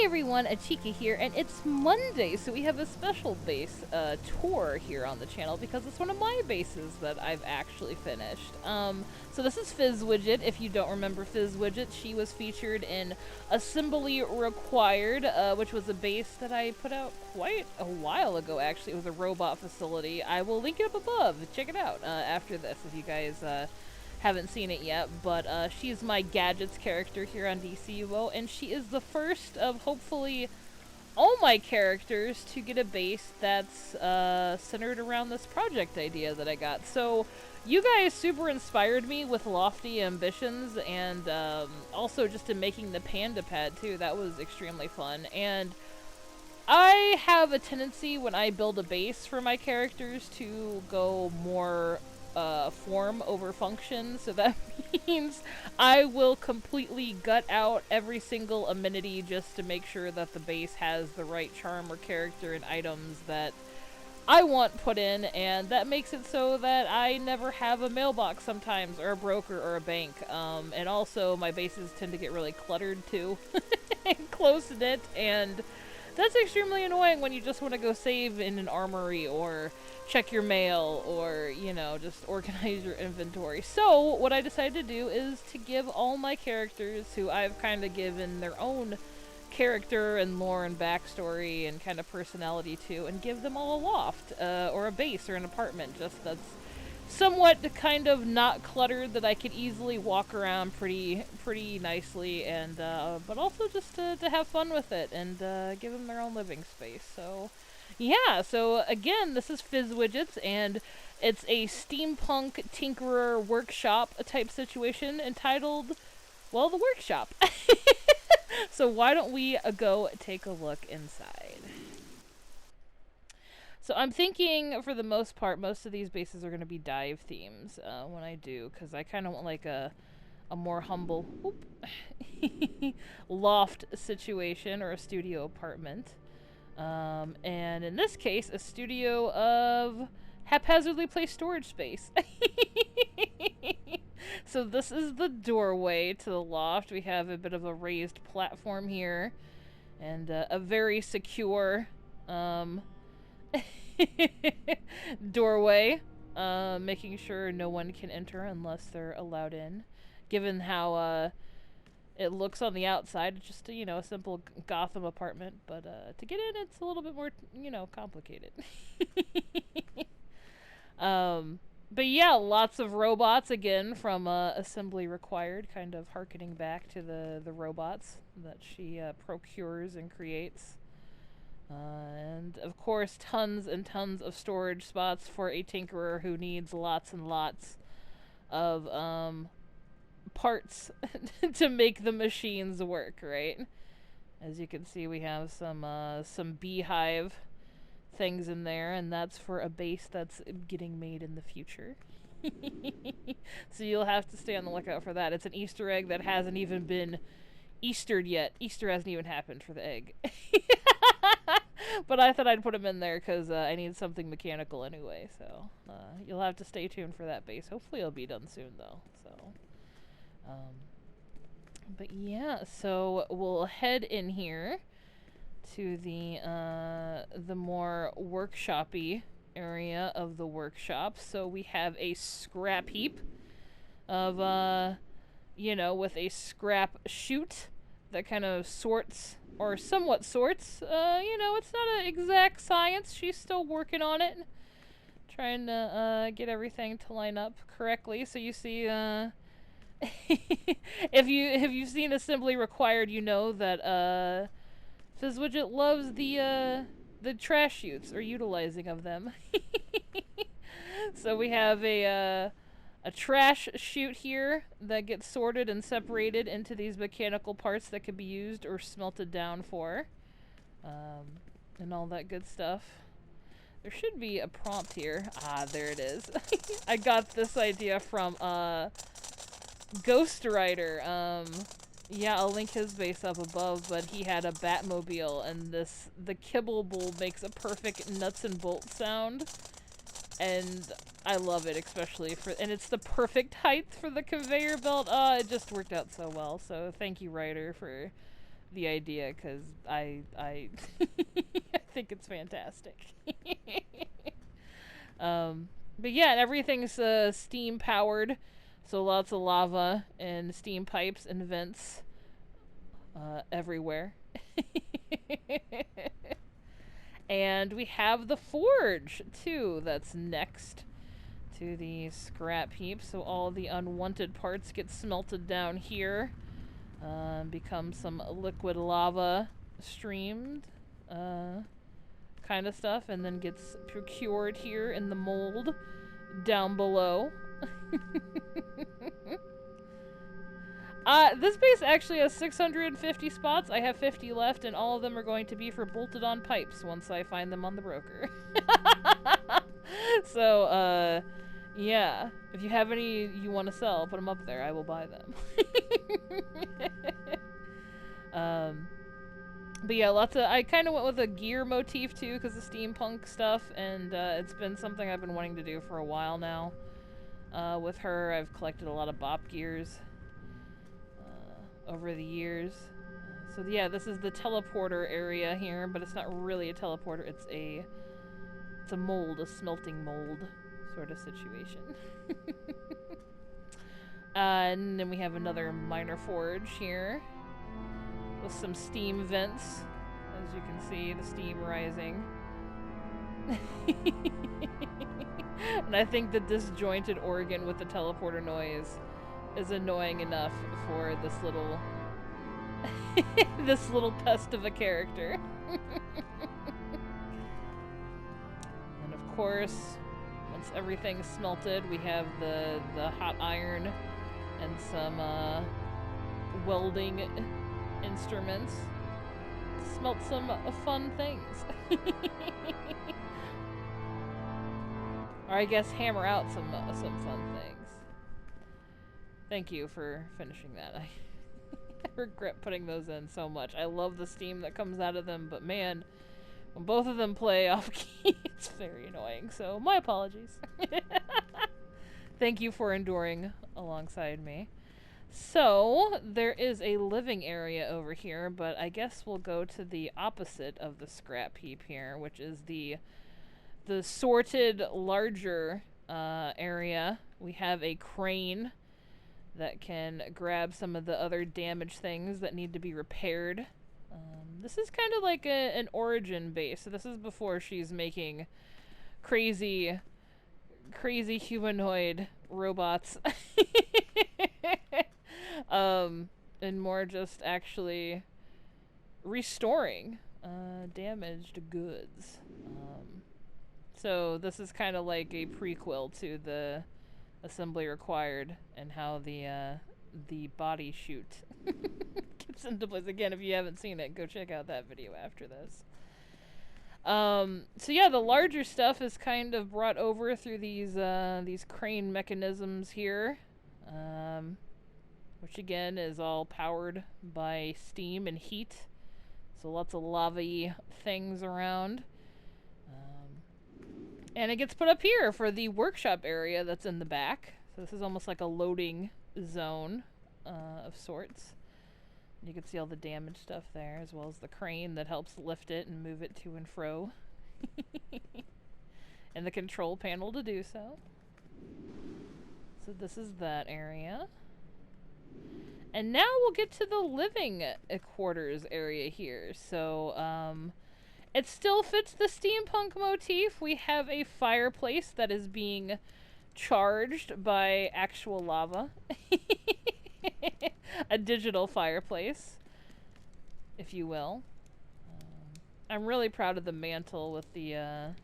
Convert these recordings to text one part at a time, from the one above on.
everyone, Achikah here, and it's Monday, so we have a special base tour here on the channel because it's one of my bases that I've actually finished. So this is Fizzwidget. If you don't remember Fizzwidget, she was featured in Assembly Required, which was a base that I put out quite a while ago, actually. It was a robot facility. I will link it up above. Check it out after this if you guys haven't seen it yet, but she's my gadgets character here on DCUO, and she is the first of hopefully all my characters to get a base that's centered around this project idea that I got. So you guys super inspired me with lofty ambitions, and also just in making the panda pad too. That was extremely fun, and I have a tendency when I build a base for my characters to go more form over function, so that means I will completely gut out every single amenity just to make sure that the base has the right charm or character and items that I want put in, and that makes it so that I never have a mailbox sometimes, or a broker, or a bank. And also my bases tend to get really cluttered too, and close-knit, and that's extremely annoying when you just want to go save in an armory, or check your mail, or, you know, just organize your inventory. So, what I decided to do is to give all my characters, who I've kind of given their own character and lore and backstory and kind of personality to, and give them all a loft, or a base, or an apartment, just that's somewhat kind of not cluttered, that I could easily walk around pretty nicely, and but also just to have fun with it, and give them their own living space. So yeah, so again, this is Fizzwidgets, and it's a steampunk tinkerer workshop type situation entitled, well, the workshop. So why don't we go take a look inside? So I'm thinking, for the most part, most of these bases are going to be dive themes when I do, because I kind of want like a more humble loft situation, or a studio apartment. And in this case, a studio of haphazardly placed storage space. So this is the doorway to the loft. We have a bit of a raised platform here, and a very secure doorway, making sure no one can enter unless they're allowed in. Given how it looks on the outside, it's just a simple Gotham apartment, but to get in, it's a little bit more, complicated. But yeah, lots of robots, again, from Assembly Required, kind of harkening back to the robots that she procures and creates. And of course, tons and tons of storage spots for a tinkerer who needs lots and lots of parts to make the machines work, right? As you can see, we have some beehive things in there, and that's for a base that's getting made in the future. So you'll have to stay on the lookout for that. It's an Easter egg that hasn't even been Eastered yet. Easter hasn't even happened for the egg. But I thought I'd put them in there because I need something mechanical anyway, so you'll have to stay tuned for that base. Hopefully it'll be done soon, though. So but yeah, so we'll head in here to the more workshop-y area of the workshop. So we have a scrap heap of with a scrap chute that kind of sorts, or somewhat sorts. It's not an exact science. She's still working on it, trying to get everything to line up correctly. So you see, if you've seen Assembly Required, you know that Fizzwidget loves the trash chutes, or utilizing of them. So we have a trash chute here that gets sorted and separated into these mechanical parts that could be used or smelted down for, and all that good stuff. There should be a prompt here. Ah, there it is. I got this idea from Ghost Rider. Yeah, I'll link his base up above, but he had a Batmobile, and the Kibblable makes a perfect nuts and bolts sound, and I love it, especially and it's the perfect height for the conveyor belt. It just worked out so well, so thank you, Ryder, for the idea because I think it's fantastic. But yeah, and everything's steam powered, so lots of lava and steam pipes and vents everywhere. And we have the forge too. That's next to the scrap heap. So all the unwanted parts get smelted down here, become some liquid lava streamed kind of stuff, and then gets procured here in the mold down below. This base actually has 650 spots. I have 50 left, and all of them are going to be for bolted-on pipes once I find them on the broker. So, yeah. If you have any you want to sell, put them up there. I will buy them. But yeah, I kind of went with a gear motif, too, because of steampunk stuff, and it's been something I've been wanting to do for a while now. With her, I've collected a lot of bop gears over the years. So yeah, this is the teleporter area here, but it's not really a teleporter. It's a mold, a smelting mold sort of situation. And then we have another minor forge here with some steam vents. As you can see, the steam rising. And I think the disjointed organ with the teleporter noise is annoying enough for this little this little pest of a character. And of course, once everything's smelted, we have the hot iron and some welding instruments to smelt some fun things. Or I guess hammer out some fun things. Thank you for finishing that. I regret putting those in so much. I love the steam that comes out of them, but man, when both of them play off key, it's very annoying. So my apologies. Thank you for enduring alongside me. So there is a living area over here, but I guess we'll go to the opposite of the scrap heap here, which is the sorted larger area. We have a crane that can grab some of the other damaged things that need to be repaired. This is kind of like an origin base. So this is before she's making crazy humanoid robots. And more just actually restoring damaged goods. So this is kind of like a prequel to the assembly required and how the body chute gets into place. Again, if you haven't seen it, go check out that video after this. So yeah, the larger stuff is kind of brought over through these crane mechanisms here, which again is all powered by steam and heat. So lots of lava-y things around. And it gets put up here for the workshop area that's in the back. So this is almost like a loading zone of sorts. You can see all the damaged stuff there, as well as the crane that helps lift it and move it to and fro. And the control panel to do so. So this is that area. And now we'll get to the living quarters area here. So, it still fits the steampunk motif. We have a fireplace that is being charged by actual lava. A digital fireplace, if you will. I'm really proud of the mantle with the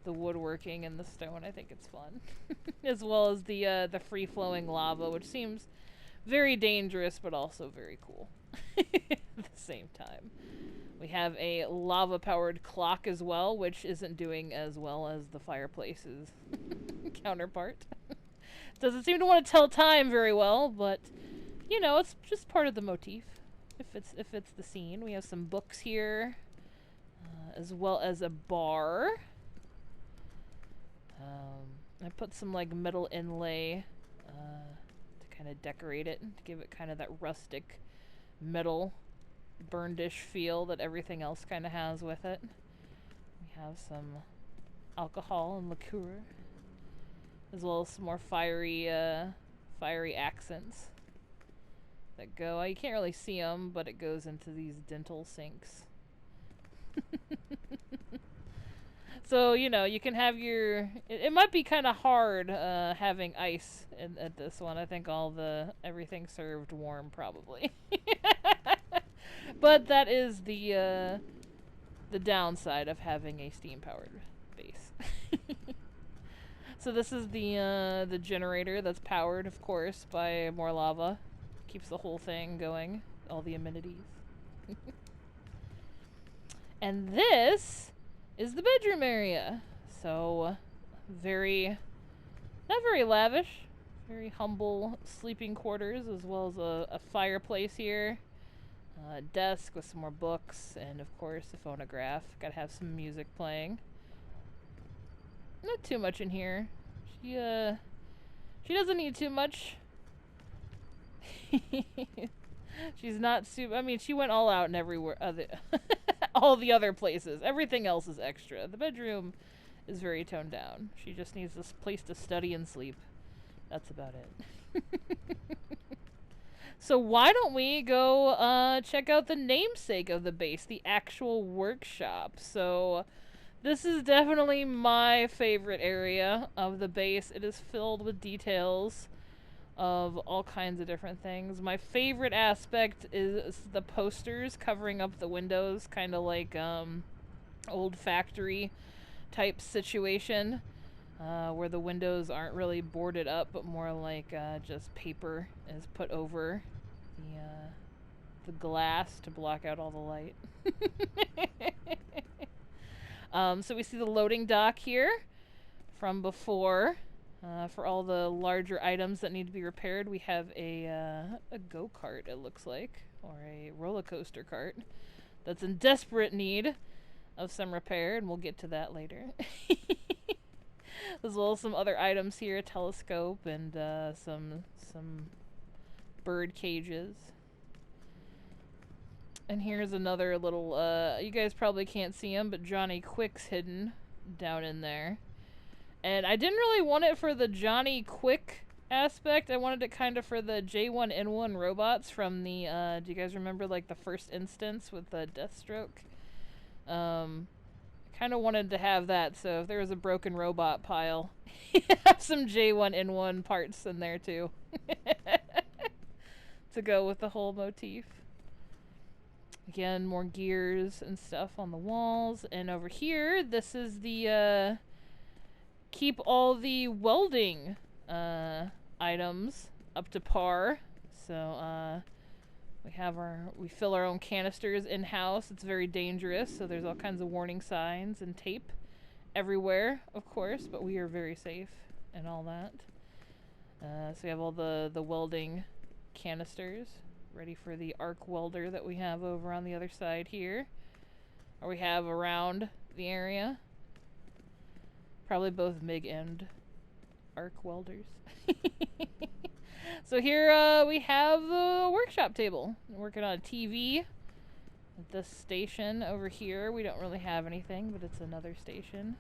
woodworking and the stone. I think it's fun. As well as the free-flowing lava, which seems very dangerous, but also very cool at the same time. We have a lava-powered clock as well, which isn't doing as well as the fireplace's counterpart. Doesn't seem to want to tell time very well, but you know, it's just part of the motif. If it's the scene. We have some books here, as well as a bar. I put some like metal inlay to kind of decorate it, to give it kind of that rustic metal burned-ish feel that everything else kind of has with it. We have some alcohol and liqueur, as well as some more fiery accents that go. You can't really see them, but it goes into these dental sinks. So, you know, you can have your... It might be kind of hard having ice at this one. I think everything served warm, probably. But that is the downside of having a steam-powered base. So this is the generator that's powered, of course, by more lava. Keeps the whole thing going, all the amenities. And this is the bedroom area. So, not very lavish, very humble sleeping quarters, as well as a fireplace here, a desk with some more books, and of course a phonograph. Gotta have some music playing. Not too much in here. She doesn't need too much. She's not super... I mean, she went all out in everywhere all the other places. Everything else is extra. The bedroom is very toned down. She just needs this place to study and sleep. That's about it. So why don't we go check out the namesake of the base, the actual workshop. So this is definitely my favorite area of the base. It is filled with details of all kinds of different things. My favorite aspect is the posters covering up the windows, kind of like old factory type situation, where the windows aren't really boarded up, but more like just paper is put over the glass to block out all the light. So we see the loading dock here from before. For all the larger items that need to be repaired, we have a go-kart, it looks like, or a roller coaster cart that's in desperate need of some repair, and we'll get to that later. As well as some other items here, a telescope and some bird cages. And here's another little, you guys probably can't see him, but Johnny Quick's hidden down in there. And I didn't really want it for the Johnny Quick aspect. I wanted it kind of for the J1N1 robots from the, do you guys remember, like, the first instance with the Deathstroke? Kind of wanted to have that, so if there was a broken robot pile, have some J1N1 parts in there, too. To go with the whole motif. Again, more gears and stuff on the walls. And over here, this is the, keep all the welding items up to par. So we fill our own canisters in-house. It's very dangerous, so there's all kinds of warning signs and tape everywhere, of course, but we are very safe and all that. So we have all the welding canisters ready for the arc welder that we have over on the other side here, or we have around the area. Probably both MIG and arc welders. So here we have the workshop table. I'm working on a TV at this station over here. We don't really have anything, but it's another station.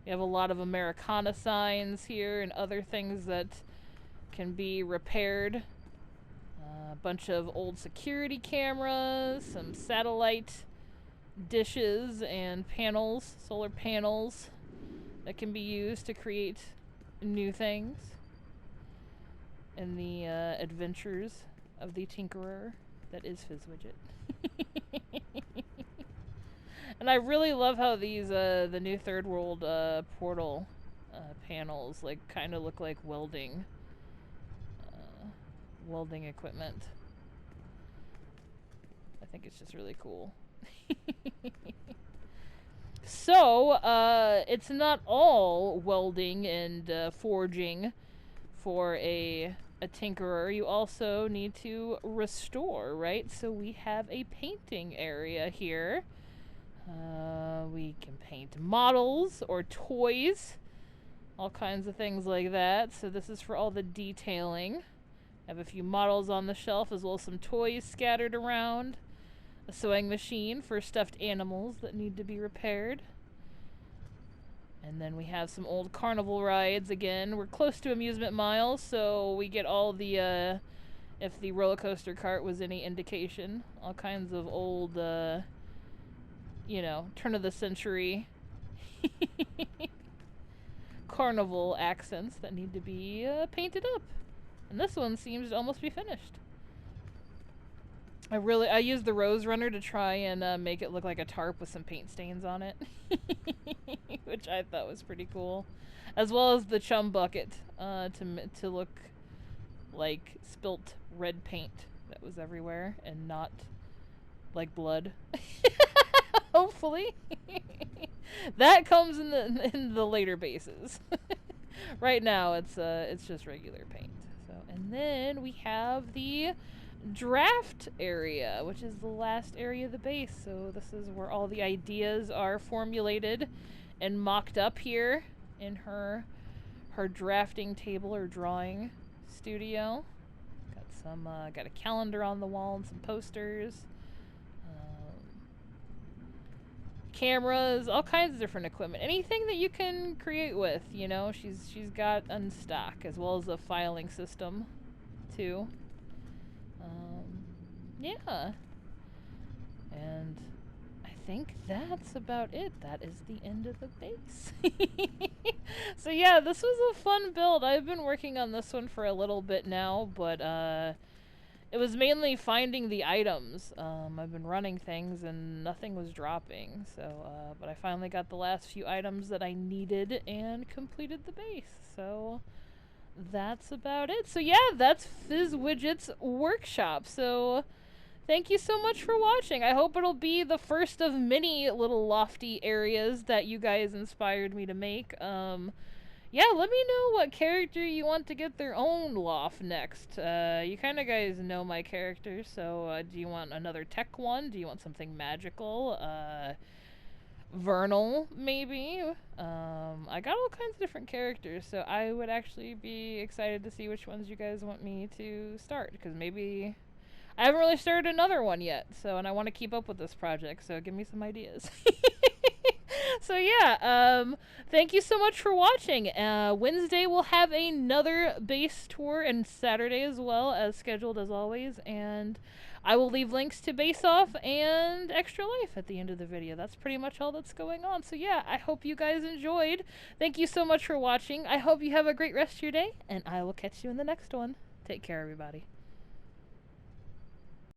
We have a lot of Americana signs here and other things that can be repaired. A bunch of old security cameras, some satellite dishes and panels, solar panels that can be used to create new things in the adventures of the Tinkerer that is Fizzwidget. And I really love how these the new Third World portal panels like kind of look like welding equipment. I think it's just really cool. So, it's not all welding and forging for a tinkerer. You also need to restore, right? So we have a painting area here. We can paint models or toys, all kinds of things like that. So this is for all the detailing. I have a few models on the shelf, as well as some toys scattered around. A sewing machine for stuffed animals that need to be repaired. And then we have some old carnival rides again. We're close to Amusement Miles, so we get all the, if the roller coaster cart was any indication, all kinds of old, you know, turn of the century carnival accents that need to be painted up. And this one seems to almost be finished. I used the Rose Runner to try and make it look like a tarp with some paint stains on it. Which I thought was pretty cool. As well as the Chum Bucket to look like spilt red paint that was everywhere and not like blood. Hopefully. That comes in the later bases. Right now it's just regular paint. So, and then we have the draft area, which is the last area of the base. So this is where all the ideas are formulated and mocked up here in her drafting table or drawing studio. Got a calendar on the wall and some posters, cameras, all kinds of different equipment, anything that you can create with, you know. She's got in stock, as well as a filing system too. Yeah. And I think that's about it. That is the end of the base. So yeah, this was a fun build. I've been working on this one for a little bit now, but it was mainly finding the items. I've been running things and nothing was dropping. So, but I finally got the last few items that I needed and completed the base. So that's about it. So yeah, that's Fizzwidget's workshop. So thank you so much for watching. I hope it'll be the first of many little lofty areas that you guys inspired me to make. Yeah, let me know what character you want to get their own loft next. You kind of guys know my character, so do you want another tech one? Do you want something magical? Vernal, maybe? I got all kinds of different characters, so I would actually be excited to see which ones you guys want me to start, because maybe I haven't really started another one yet, and I want to keep up with this project, so give me some ideas. So yeah, thank you so much for watching. Wednesday we'll have another base tour, and Saturday as well, as scheduled as always, and I will leave links to Base Off and Extra Life at the end of the video. That's pretty much all that's going on. So yeah, I hope you guys enjoyed. Thank you so much for watching. I hope you have a great rest of your day, and I will catch you in the next one. Take care, everybody.